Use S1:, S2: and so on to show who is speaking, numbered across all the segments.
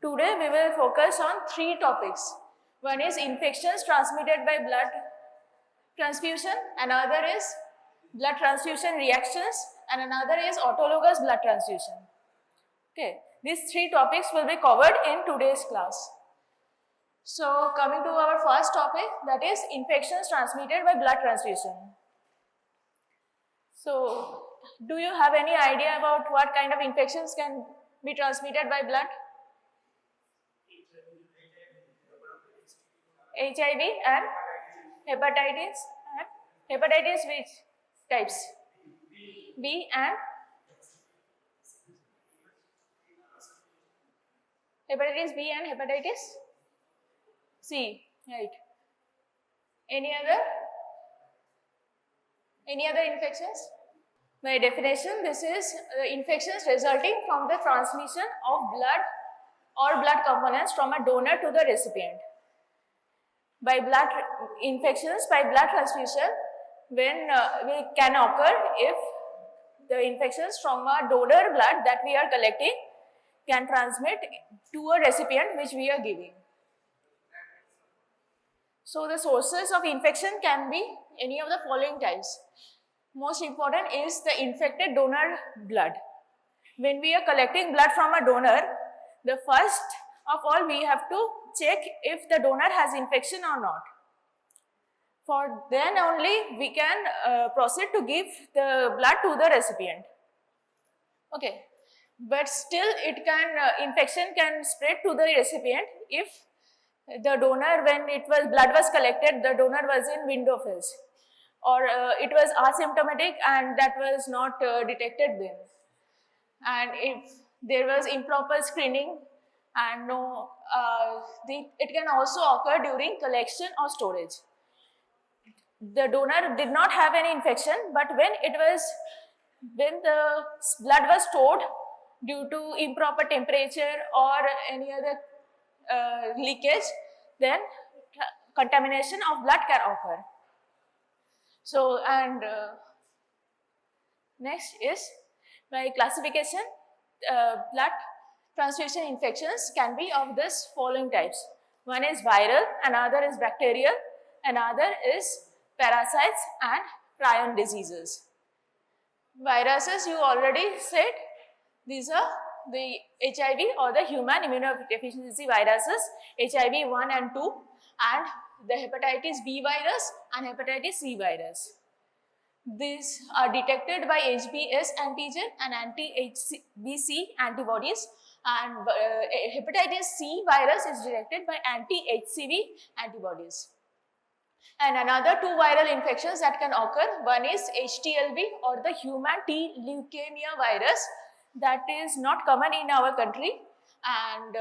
S1: Today we will focus on three topics. One is infections transmitted by blood transfusion, another is blood transfusion reactions, and another is autologous blood transfusion. Okay, these three topics will be covered in today's class. So coming to our first topic, that is infections transmitted by blood transfusion. So do you have any idea about what kind of infections can be transmitted by blood? HIV and hepatitis. And hepatitis which types? B and hepatitis B and hepatitis C, right? Any other infections? By definition, this is infections resulting from the transmission of blood or blood components from a donor to the recipient. By blood infections, by blood transfusion, when we can occur if the infections from a donor blood that we are collecting can transmit to a recipient which we are giving. So the sources of infection can be any of the following types. Most important is the infected donor blood. When we are collecting blood from a donor, the first of all we have to check if the donor has infection or not. For then only we can proceed to give the blood to the recipient. Okay, but still it can infection can spread to the recipient if the donor, when blood was collected, the donor was in window phase, or it was asymptomatic and that was not detected then, and if there was improper screening and it can also occur during collection or storage. The donor did not have any infection, but when the blood was stored due to improper temperature or any other leakage, then contamination of blood can occur. So, and next is by classification, blood transfusion infections can be of this following types. One is viral, another is bacterial, another is parasites and prion diseases. Viruses, you already said, these are the HIV or the human immunodeficiency viruses, HIV 1 and 2, and the hepatitis B virus and hepatitis C virus. These are detected by HBs antigen and anti-HBc antibodies, and hepatitis C virus is detected by anti-HCV antibodies. And another two viral infections that can occur, one is HTLV or the human T leukemia virus, that is not common in our country, and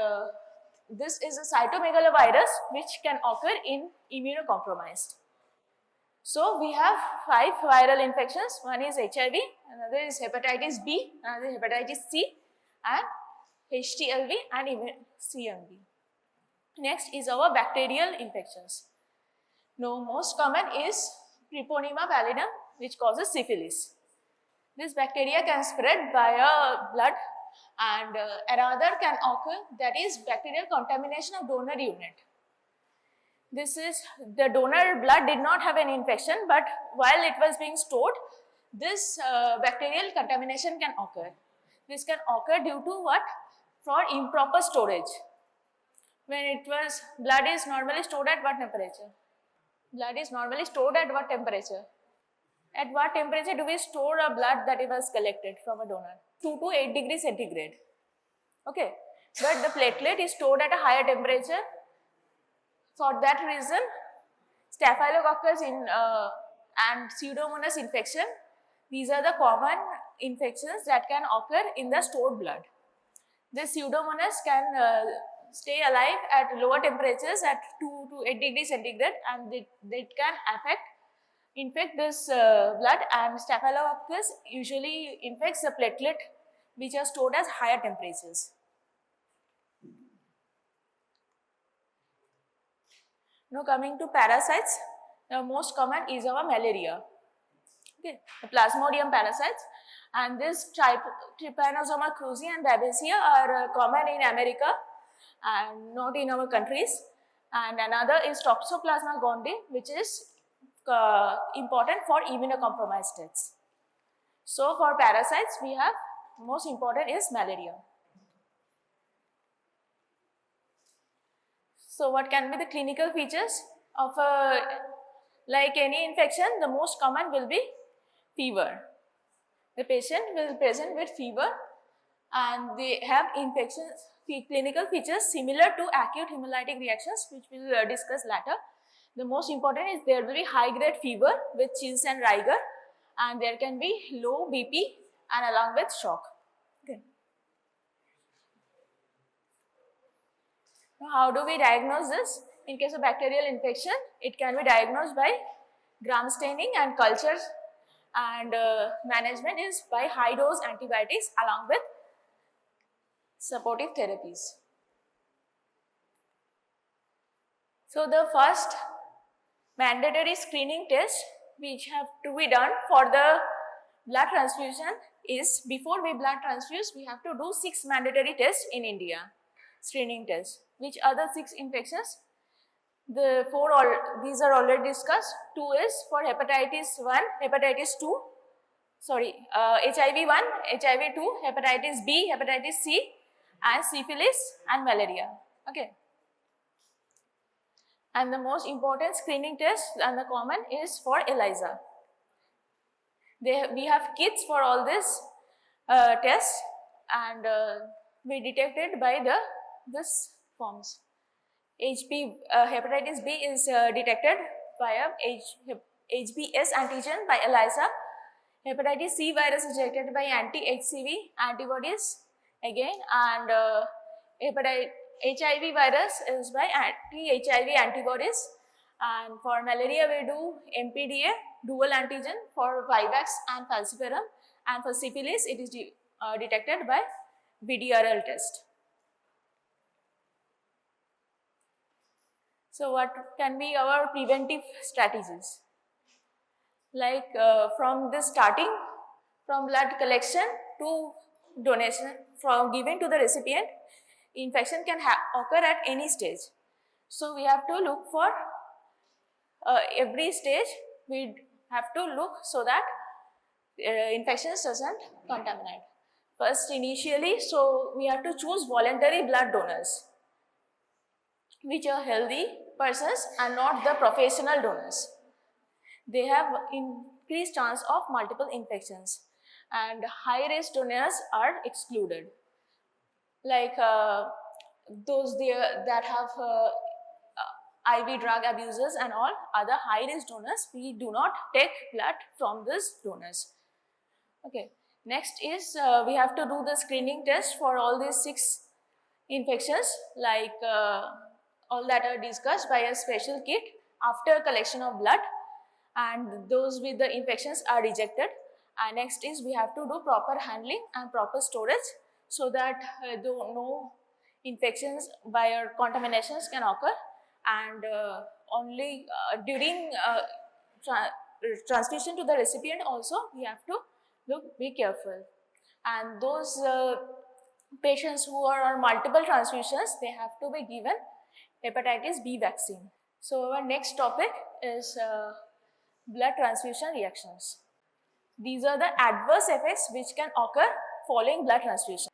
S1: this is a cytomegalovirus which can occur in immunocompromised. So we have 5 viral infections. One is HIV, another is hepatitis B, another is hepatitis C, and HTLV and even CMV. Next is our bacterial infections. Now most common is Treponema pallidum, which causes syphilis. This bacteria can spread via blood, and another can occur, that is bacterial contamination of donor unit. This is, the donor blood did not have any infection, but while it was being stored, this bacterial contamination can occur. This can occur due to what? For improper storage. When blood is normally stored at what temperature? Blood is normally stored at what temperature? At what temperature do we store a blood that was collected from a donor? 2 to 8 degrees centigrade. Okay, but the platelet is stored at a higher temperature. For that reason, staphylococcus and Pseudomonas infection, these are the common infections that can occur in the stored blood. This Pseudomonas can stay alive at lower temperatures at 2 to 8 degrees centigrade, and they can infect this blood, and Staphylococcus usually infects the platelet which are stored at higher temperatures. Now coming to parasites, the most common is our malaria. Okay, the Plasmodium parasites, and this Trypanosoma cruzi and Babesia are common in America, and not in our countries. And another is Toxoplasma gondii, which is important for immunocompromised states. So for parasites, we have most important is malaria. So what can be the clinical features of like any infection? The most common will be fever. The patient will present with fever and they have infections, clinical features similar to acute hemolytic reactions, which we will discuss later. The most important is there will be high grade fever with chills and rigor, and there can be low BP and along with shock. Okay. Now, how do we diagnose this? In case of bacterial infection, it can be diagnosed by gram staining and cultures, and management is by high dose antibiotics along with supportive therapies. So the first mandatory screening test which have to be done for the blood transfusion is, before we blood transfuse, we have to do 6 mandatory tests in India, screening tests. Which are the 6 infections? The 4, these are already discussed. 2 is for hepatitis 1, hepatitis 2, HIV 1, HIV 2, hepatitis B, hepatitis C, and syphilis and malaria. Okay. And the most important screening test and the common is for ELISA. We have kits for all this tests, and we detected by this forms. Hepatitis B is detected via HBs antigen by ELISA. Hepatitis C virus is detected by anti-HCV antibodies again, and HIV virus is by anti-HIV antibodies. And for malaria we do MPDA, dual antigen for Vivax and falciparum, and for syphilis it is detected by VDRL test. So what can be our preventive strategies? Like from the starting, from blood collection to donation, from giving to the recipient, infection can occur at any stage. So we have to look for every stage, we have to look so that infections doesn't contaminate. First initially, so we have to choose voluntary blood donors, which are healthy persons and not the professional donors. They have increased chance of multiple infections, and high risk donors are excluded. Like those that have IV drug abusers and all other high risk donors, we do not take blood from these donors. Okay. Next is we have to do the screening test for all these 6 infections, like all that are discussed by a special kit after collection of blood, and those with the infections are rejected. And next is we have to do proper handling and proper storage so that no infections or contaminations can occur, and only during transfusion to the recipient also we have to be careful. And those patients who are on multiple transfusions, they have to be given hepatitis B vaccine. So our next topic is blood transfusion reactions. These are the adverse effects which can occur following blood transfusion.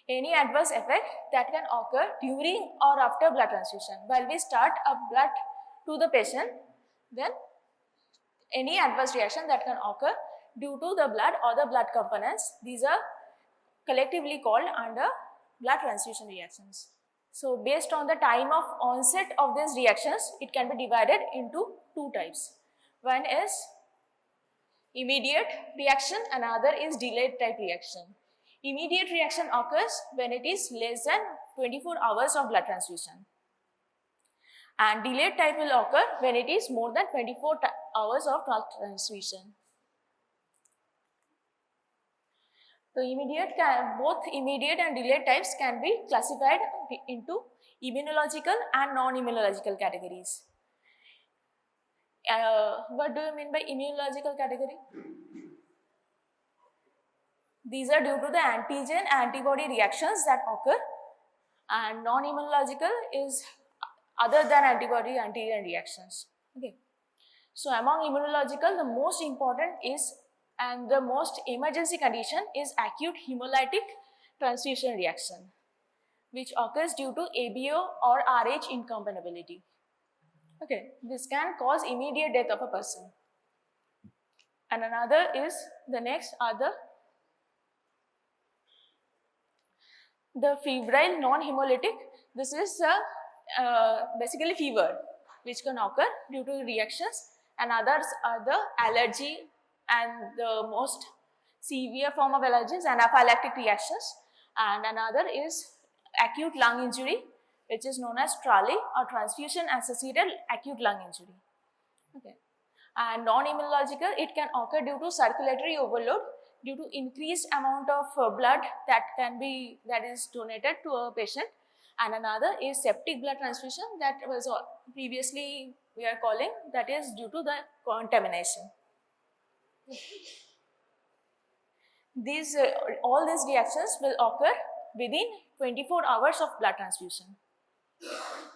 S1: Any adverse effect that can occur during or after blood transfusion. While we start a blood to the patient, then any adverse reaction that can occur due to the blood or the blood components, these are collectively called under blood transfusion reactions. So based on the time of onset of these reactions, it can be divided into 2 types. One is immediate reaction, another is delayed type reaction. Immediate reaction occurs when it is less than 24 hours of blood transfusion. And delayed type will occur when it is more than 24 hours of blood transfusion. So both immediate and delayed types can be classified into immunological and non-immunological categories. What do you mean by immunological category? These are due to the antigen-antibody reactions that occur And non-immunological is other than antibody-antigen reactions. Okay. So among immunological, the most important is and the most emergency condition is acute hemolytic transfusion reaction, which occurs due to ABO or RH incompatibility. Okay, this can cause immediate death of a person. And another is the next other, the febrile non-hemolytic. This is basically fever, which can occur due to reactions, and others are the allergy and the most severe form of allergies, anaphylactic reactions, and another is acute lung injury, which is known as TRALI or transfusion associated acute lung injury. Okay. And non-immunological, it can occur due to circulatory overload due to increased amount of blood that is donated to a patient, and another is septic blood transfusion that was previously we are calling that is due to the contamination. These all these reactions will occur within 24 hours of blood transfusion.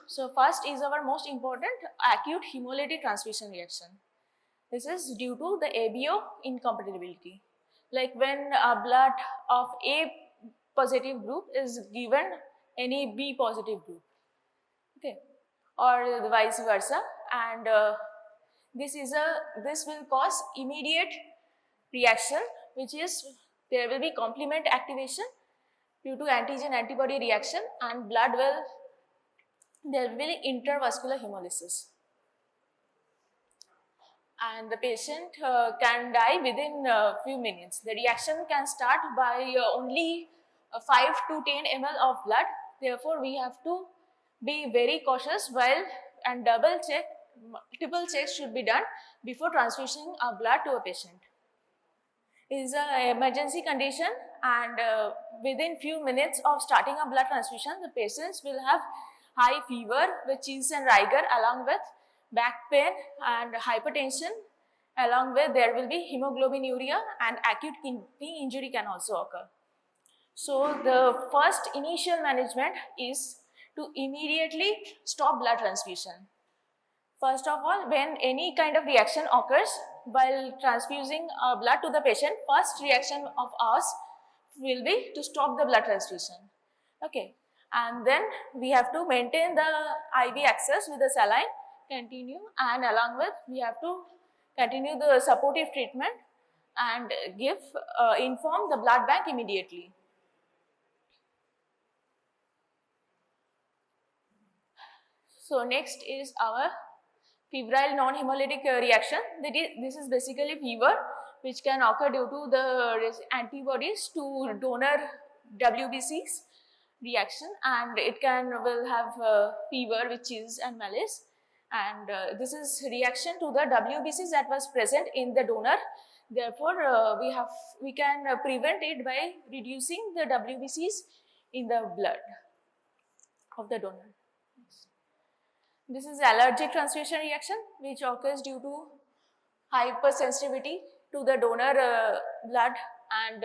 S1: So first is our most important acute hemolytic transfusion reaction. This is due to the ABO incompatibility. Like when a blood of A positive group is given any B positive group, okay, or vice versa, and this will cause immediate reaction, which is there will be complement activation due to antigen antibody reaction, and there will be intravascular hemolysis. And the patient can die within a few minutes. The reaction can start by only 5 to 10 ml of blood. Therefore, we have to be very cautious while and multiple checks should be done before transfusing our blood to a patient. It is an emergency condition, and within few minutes of starting a blood transfusion, the patients will have high fever with chills and rigor along with back pain and hypertension, along with there will be hemoglobinuria, and acute kidney injury can also occur. So the first initial management is to immediately stop blood transfusion. First of all, when any kind of reaction occurs while transfusing blood to the patient, first reaction of ours will be to stop the blood transfusion. Okay, and then we have to maintain the IV access with the saline, continue, and along with we have to continue the supportive treatment and inform the blood bank immediately. So next is our febrile non-hemolytic reaction. This is basically fever which can occur due to the antibodies to donor WBCs reaction, and it will have fever with chills and malaise, and this is reaction to the WBCs that was present in the donor. Therefore, we can prevent it by reducing the WBCs in the blood of the donor. This is allergic transfusion reaction which occurs due to hypersensitivity to the donor blood, and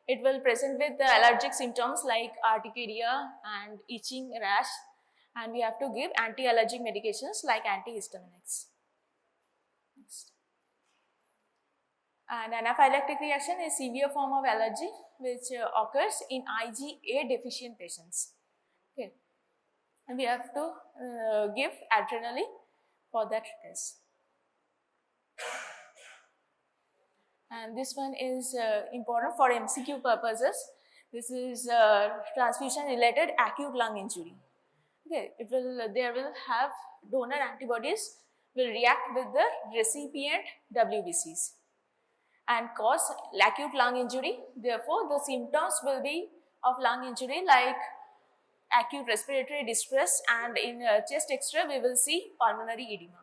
S1: it will present with the allergic symptoms like urticaria and itching, rash, and we have to give anti-allergic medications like antihistaminics. Next. And anaphylactic reaction is severe form of allergy which occurs in IgA deficient patients. Okay. And we have to give adrenaline for that test. And this one is important for MCQ purposes. This is transfusion related acute lung injury. Okay, there will have donor antibodies will react with the recipient WBCs and cause acute lung injury. Therefore, the symptoms will be of lung injury like acute respiratory distress, and in chest X-ray we will see pulmonary edema.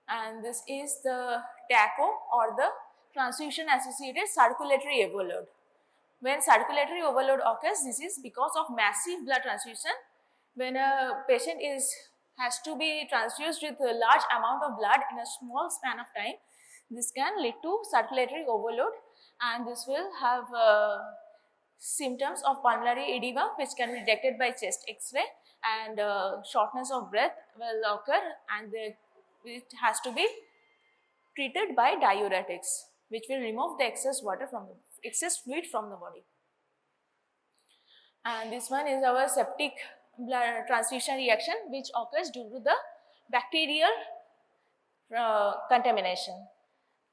S1: And this is the TACO or the transfusion associated circulatory overload. When circulatory overload occurs, this is because of massive blood transfusion. When a patient has to be transfused with a large amount of blood in a small span of time, this can lead to circulatory overload, and this will have symptoms of pulmonary edema which can be detected by chest x-ray, and shortness of breath will occur, and it has to be treated by diuretics which will remove the excess fluid from the body. And this one is our septic blood transfusion reaction which occurs due to the bacterial contamination.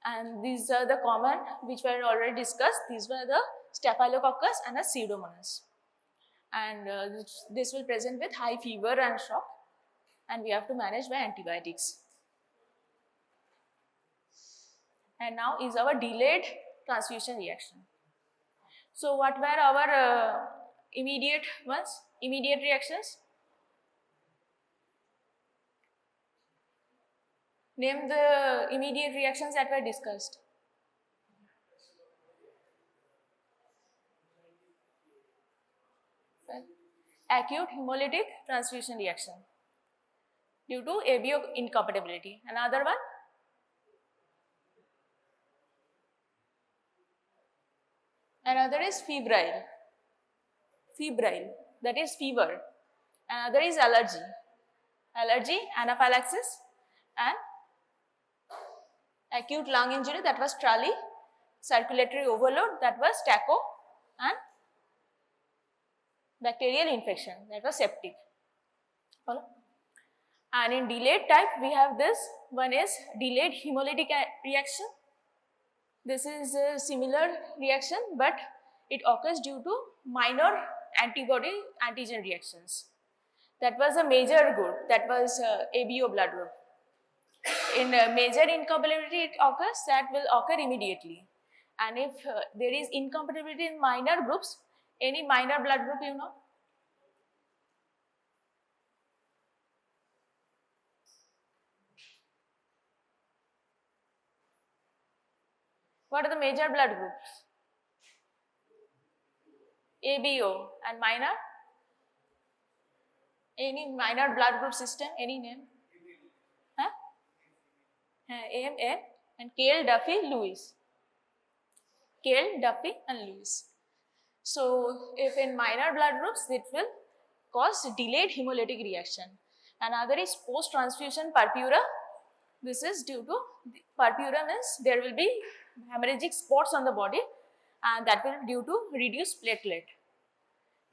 S1: And these are the common which were already discussed. These were the Staphylococcus and the Pseudomonas. And this will present with high fever and shock, and we have to manage by antibiotics. And now is our delayed transfusion reaction. So what were our immediate reactions? Name the immediate reactions that were discussed. Acute hemolytic transfusion reaction due to ABO incompatibility. Another one? Another is febrile, that is fever. Another is allergy, anaphylaxis, and acute lung injury, that was Trally, circulatory overload, that was Taco, and bacterial infection, that was septic. Follow? And in delayed type we have this one is delayed hemolytic reaction. This is a similar reaction, but it occurs due to minor antibody antigen reactions. That was a major group, that was ABO blood group. In major incompatibility it occurs, that will occur immediately. And if there is incompatibility in minor groups, any minor blood group you know? What are the major blood groups? ABO and minor? Any minor blood group system? Any name? Huh? AMN and Kale, Duffy, Lewis. Kale, Duffy and Lewis. So if in minor blood groups, it will cause delayed hemolytic reaction. Another is post-transfusion purpura. This is due to purpura means there will be hemorrhagic spots on the body, and that will be due to reduced platelet.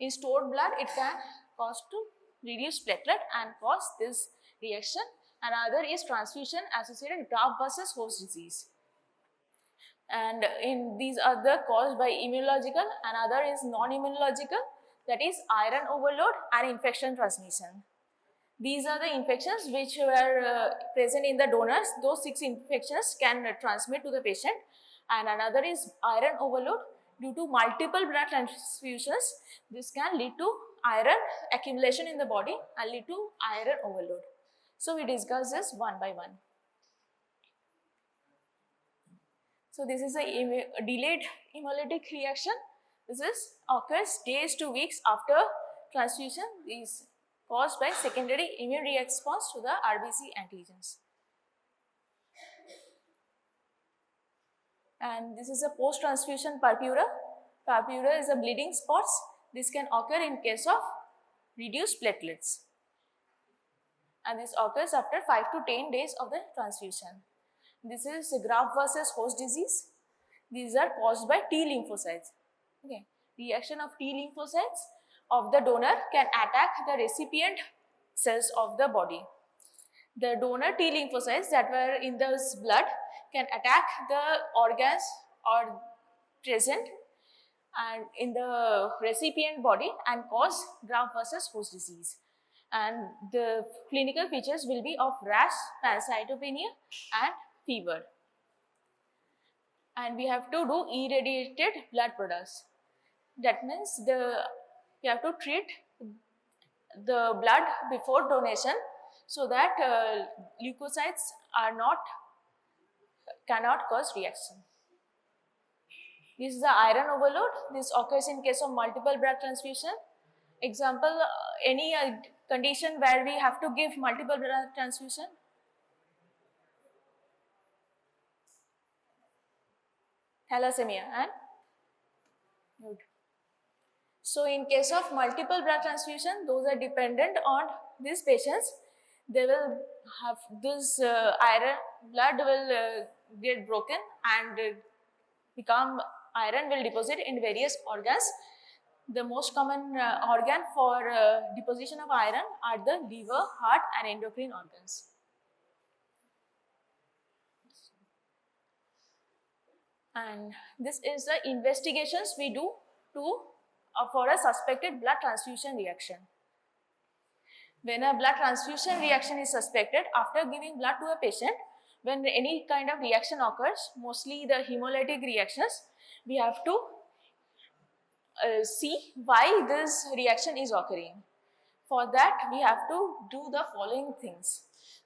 S1: In stored blood, it can cause to reduce platelet and cause this reaction. Another is transfusion associated graft versus host disease. And in these other caused by immunological, another is non-immunological, that is iron overload and infection transmission. These are the infections which were present in the donors. Those 6 infections can transmit to the patient. And another is iron overload due to multiple blood transfusions. This can lead to iron accumulation in the body and lead to iron overload. So we discuss this one by one. So this is a delayed hemolytic reaction. This occurs days to weeks after transfusion. Is caused by secondary immune response to the RBC antigens. And this is a post-transfusion purpura. Purpura is a bleeding spots. This can occur in case of reduced platelets. And this occurs after 5 to 10 days of the transfusion. This is graft versus host disease. These are caused by T lymphocytes. Okay. Reaction of T lymphocytes of the donor can attack the recipient cells of the body. The donor T lymphocytes that were in the blood can attack the organs or present and in the recipient body and cause graft versus host disease. And the clinical features will be of rash, pancytopenia and fever. And we have to do irradiated blood products. That means you have to treat the blood before donation so that leukocytes cannot cause reaction. This is the iron overload. This occurs in case of multiple blood transfusion. Example, any condition where we have to give multiple blood transfusion. Thalassemia and good. So in case of multiple blood transfusion, those are dependent on these patients. They will have this iron, blood will get broken and become iron will deposit in various organs. The most common organ for deposition of iron are the liver, heart and endocrine organs. And this is the investigations we do to for a suspected blood transfusion reaction. When a blood transfusion reaction is suspected, after giving blood to a patient, when any kind of reaction occurs, mostly the hemolytic reactions, we have to see why this reaction is occurring. For that, we have to do the following things.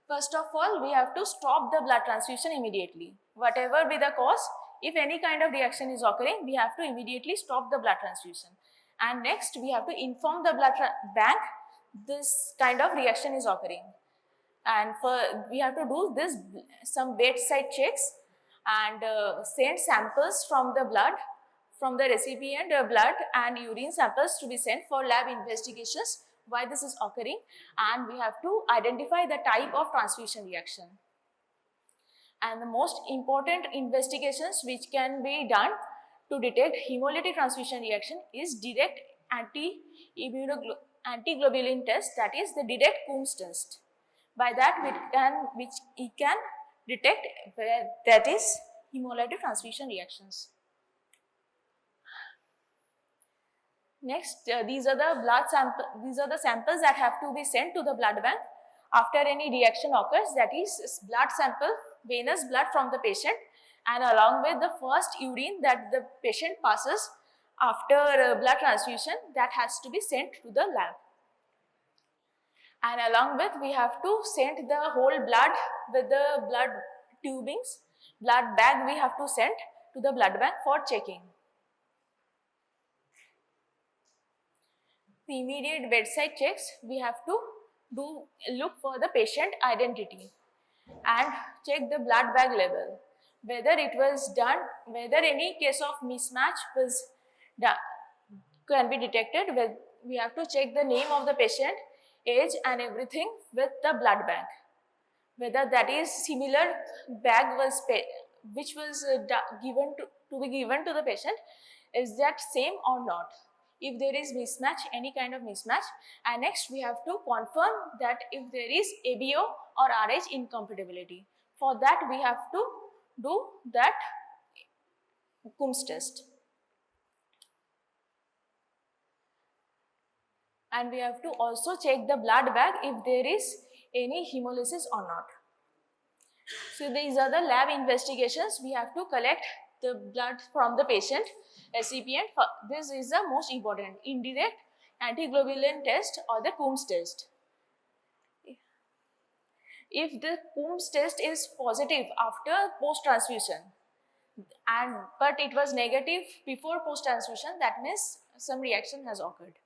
S1: First of all, we have to stop the blood transfusion immediately. Whatever be the cause, if any kind of reaction is occurring, we have to immediately stop the blood transfusion. And next, we have to inform the blood bank this kind of reaction is occurring. And we have to do this some bedside checks and send samples from the blood, from the recipient blood and urine samples to be sent for lab investigations why this is occurring, and we have to identify the type of transfusion reaction. And the most important investigations which can be done to detect hemolytic transfusion reaction is direct antiglobulin test, that is the direct Coombs test. By that we can detect where that is hemolytic transfusion reactions. Next, these are the samples that have to be sent to the blood bank after any reaction occurs, that is blood sample, venous blood from the patient, and along with the first urine that the patient passes after blood transfusion, that has to be sent to the lab. And along with, we have to send the whole blood with the blood tubings, blood bag we have to send to the blood bank for checking. The immediate bedside checks, we have to look for the patient identity and check the blood bag level, whether it was done, whether any case of mismatch was done, can be detected. We have to check the name of the patient, age and everything with the blood bank, whether that is similar bag was which was given to be given to the patient, is that same or not. If there is mismatch, any kind of mismatch, and next we have to confirm that if there is ABO or RH incompatibility. For that we have to do that Coombs test. And we have to also check the blood bag if there is any hemolysis or not. So these are the lab investigations. We have to collect the blood from the patient, recipient. This is the most important, indirect antiglobulin test or the Coombs test. If the Coombs test is positive after post-transfusion, but it was negative before post-transfusion, that means some reaction has occurred.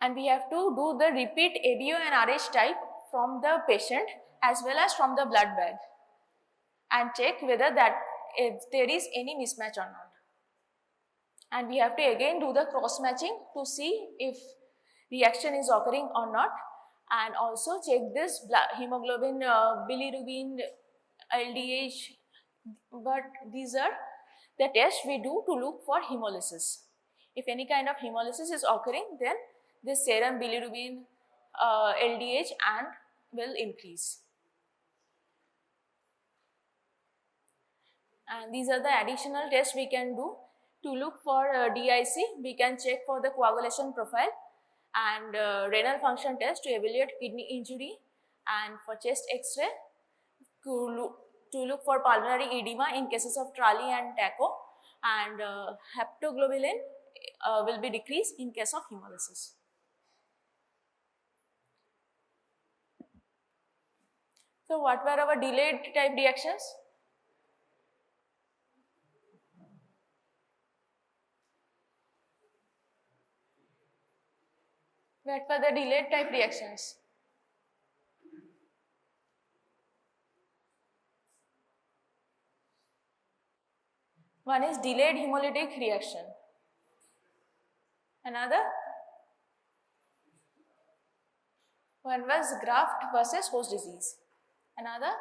S1: And we have to do the repeat ABO and RH type from the patient as well as from the blood bag and check whether that if there is any mismatch or not. And we have to again do the cross matching to see if reaction is occurring or not, and also check this hemoglobin, bilirubin, LDH, but these are the tests we do to look for hemolysis. If any kind of hemolysis is occurring, then this serum bilirubin, LDH and will increase. And these are the additional tests we can do to look for DIC. We can check for the coagulation profile and renal function test to evaluate kidney injury, and for chest X-ray to look for pulmonary edema in cases of Trali and TACO, and haptoglobulin will be decreased in case of hemolysis. So what were our delayed type reactions? What were the delayed type reactions? One is delayed hemolytic reaction. Another one was graft versus host disease. Another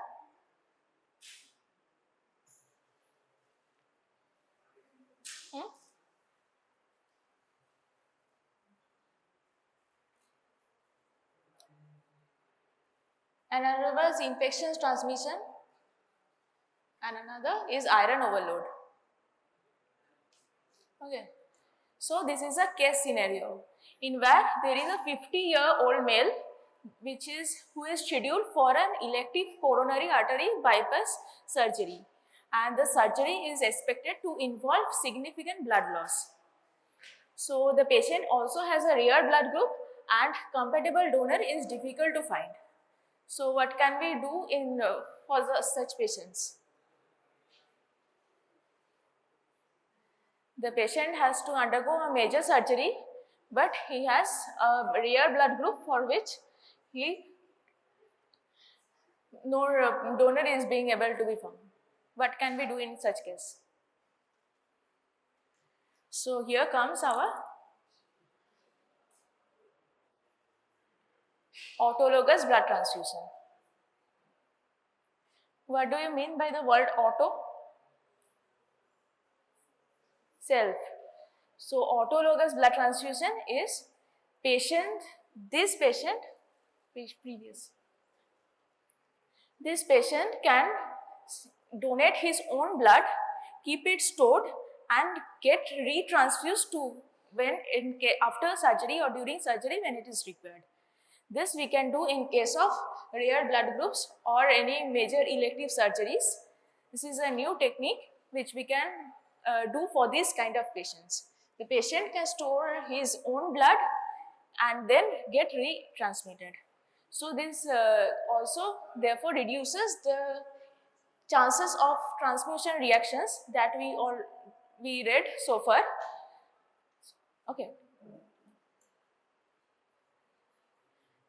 S1: another was infections transmission, and another is iron overload. Okay. So this is a case scenario in where there is a 50-year-old male who is scheduled for an elective coronary artery bypass surgery, and the surgery is expected to involve significant blood loss. So the patient also has a rare blood group and compatible donor is difficult to find. So what can we do for such patients? The patient has to undergo a major surgery, but he has a rare blood group for which no donor is being able to be found. What can we do in such case? So here comes our autologous blood transfusion. What do you mean by the word auto? Self. So autologous blood transfusion is this patient can donate his own blood, keep it stored and get retransfused after surgery or during surgery when it is required. This we can do in case of rare blood groups or any major elective surgeries. This is a new technique which we can do for these kind of patients. The patient can store his own blood and then get retransmitted. So this also therefore reduces the chances of transfusion reactions that we read so far. Okay.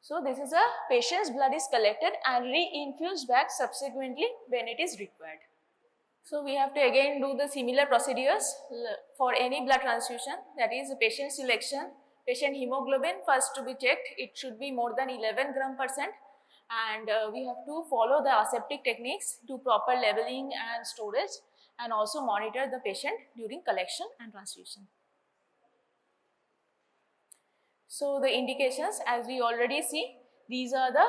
S1: So this is a patient's blood is collected and re-infused back subsequently when it is required. So we have to again do the similar procedures for any blood transfusion, that is patient selection, patient hemoglobin first to be checked, it should be more than 11 gram%, and we have to follow the aseptic techniques, do proper leveling and storage, and also monitor the patient during collection and transfusion. So the indications, as we already see, these are the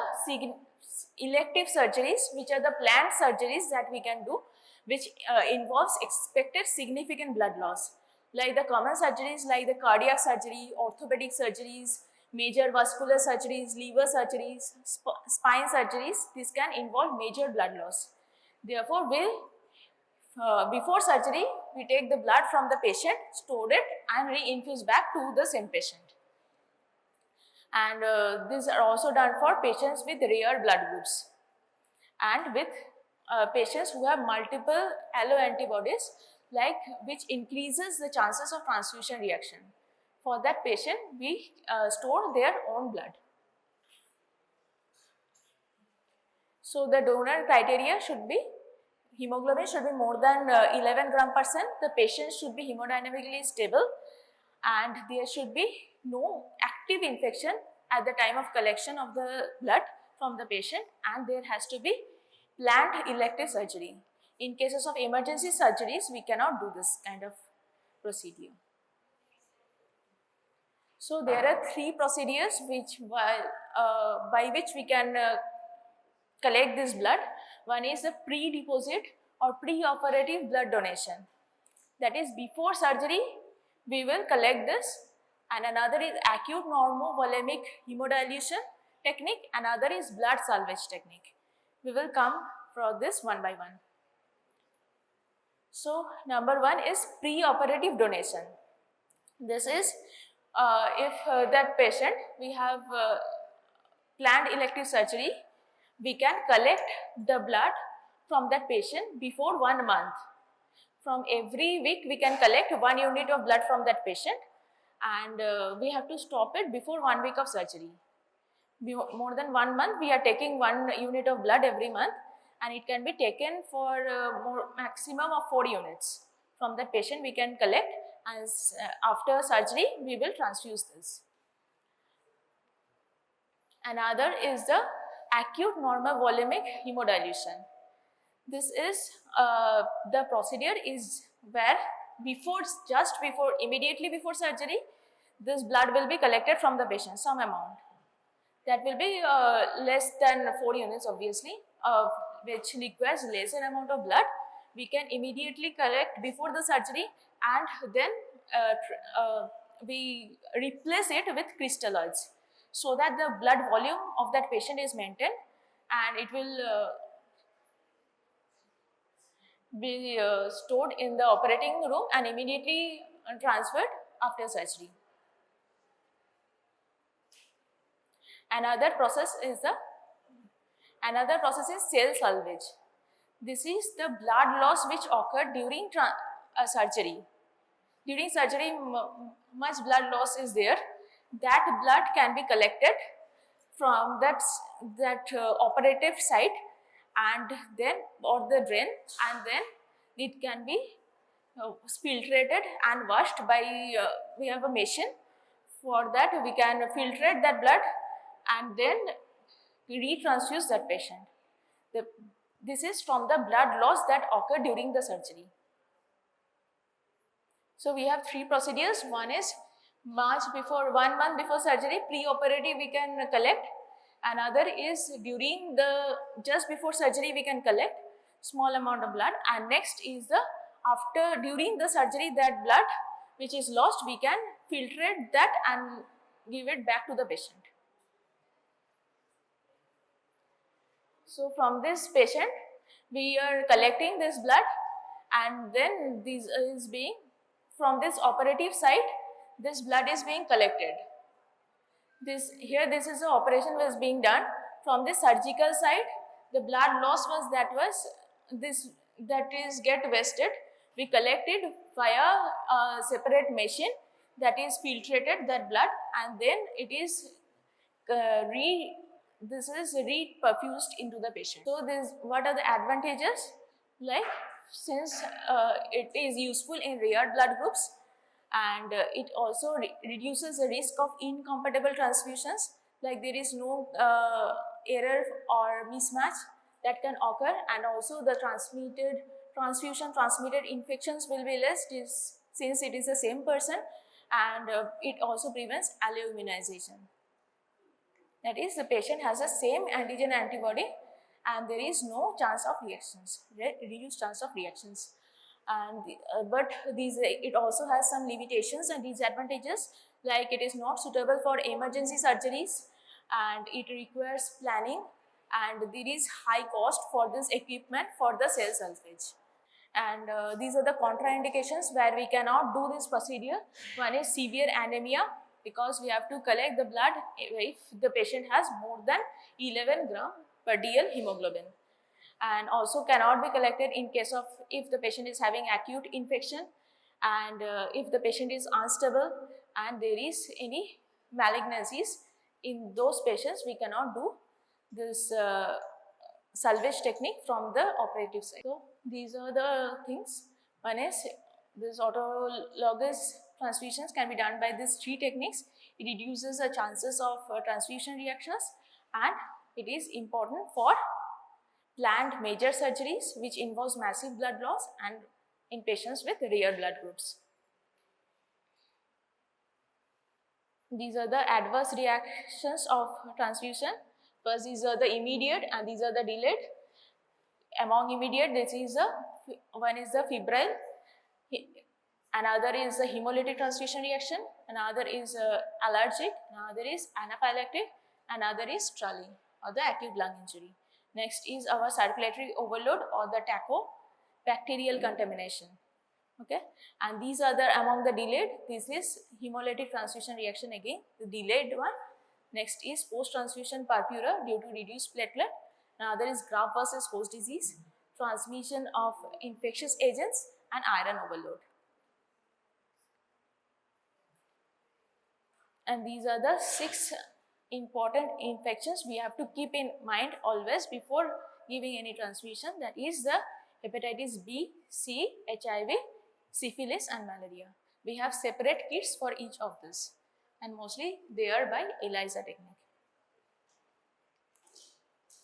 S1: elective surgeries, which are the planned surgeries that we can do, which involves expected significant blood loss, like the common surgeries like the cardiac surgery, orthopedic surgeries, major vascular surgeries, liver surgeries, spine surgeries. This can involve major blood loss. Therefore, before surgery, we take the blood from the patient, store it and re-infuse back to the same patient. And these are also done for patients with rare blood groups and with patients who have multiple alloantibodies, which increases the chances of transfusion reaction. For that patient, we store their own blood. So the donor criteria should be hemoglobin should be more than 11 gram%, the patient should be hemodynamically stable, and there should be no active infection at the time of collection of the blood from the patient, and there has to be planned elective surgery. In cases of emergency surgeries, we cannot do this kind of procedure. So there are 3 procedures by which we can collect this blood. One is the pre-deposit or pre-operative blood donation. That is, before surgery, we will collect this. And another is acute normovolemic hemodilution technique. Another is blood salvage technique. We will come for this one by one. So number 1 is pre-operative donation. This is if that patient, we have planned elective surgery, we can collect the blood from that patient before 1 month. From every week, we can collect 1 unit of blood from that patient, and we have to stop it before 1 week of surgery. More than 1 month, we are taking 1 unit of blood every month, and it can be taken for maximum of 4 units from that patient we can collect, As after surgery, we will transfuse this. Another is the acute normal volumic hemodilution. This is the procedure is where immediately before surgery, this blood will be collected from the patient, some amount. That will be less than 4 units obviously, which requires lesser amount of blood. We can immediately collect before the surgery, and then we replace it with crystalloids, so that the blood volume of that patient is maintained, and it will be stored in the operating room and immediately transferred after surgery. Another process is cell salvage. This is the blood loss which occurred during surgery. During surgery, much blood loss is there. That blood can be collected from that operative site, and then or the drain, and then it can be filtrated and washed by we have a machine. For that, we can filtrate that blood and then retransfuse that patient. This is from the blood loss that occurred during the surgery. So we have 3 procedures. One is 1 month before surgery, pre-operative we can collect. Another is just before surgery we can collect small amount of blood, and next is during the surgery, that blood which is lost, we can filtrate that and give it back to the patient. So from this patient, we are collecting this blood, and then from this operative site, this blood is being collected. This is the operation was being done. From the surgical side, the blood loss that is get wasted. We collected via a separate machine that is filtrated that blood, and then it is re-perfused into the patient. So what are the advantages? Like, since it is useful in rare blood groups, and it also reduces the risk of incompatible transfusions, like there is no error or mismatch that can occur, and also the transfusion transmitted infections will be less since it is the same person, and it also prevents alloimmunization. That is, the patient has the same antigen antibody and there is no chance of reactions, reduced chance of reactions. And but it also has some limitations and disadvantages, like it is not suitable for emergency surgeries, and it requires planning, and there is high cost for this equipment for the cell salvage. And these are the contraindications where we cannot do this procedure. One is severe anemia, because we have to collect the blood if the patient has more than 11 gram per dl hemoglobin, and also cannot be collected in case of if the patient is having acute infection, and if the patient is unstable and there is any malignancies. In those patients, we cannot do this salvage technique from the operative side. So these are the things. One is this autologous transfusions can be done by these 3 techniques. It reduces the chances of transfusion reactions, and it is important for planned major surgeries which involves massive blood loss and in patients with rare blood groups. These are the adverse reactions of transfusion. First, these are the immediate and these are the delayed. Among immediate, one is the febrile, another is the hemolytic transfusion reaction, another is allergic, another is anaphylactic, another is TRALI or the acute lung injury. Next is our circulatory overload or the TACO, bacterial contamination. Okay, and these are among the delayed. This is hemolytic transfusion reaction, again the delayed one. Next is post-transfusion purpura due to reduced platelet. Another is graft versus host disease, transmission of infectious agents, and iron overload. And these are the 6 important infections we have to keep in mind always before giving any transfusion. That is the hepatitis B, C, HIV, syphilis and malaria. We have separate kits for each of this, and mostly they are by ELISA technique.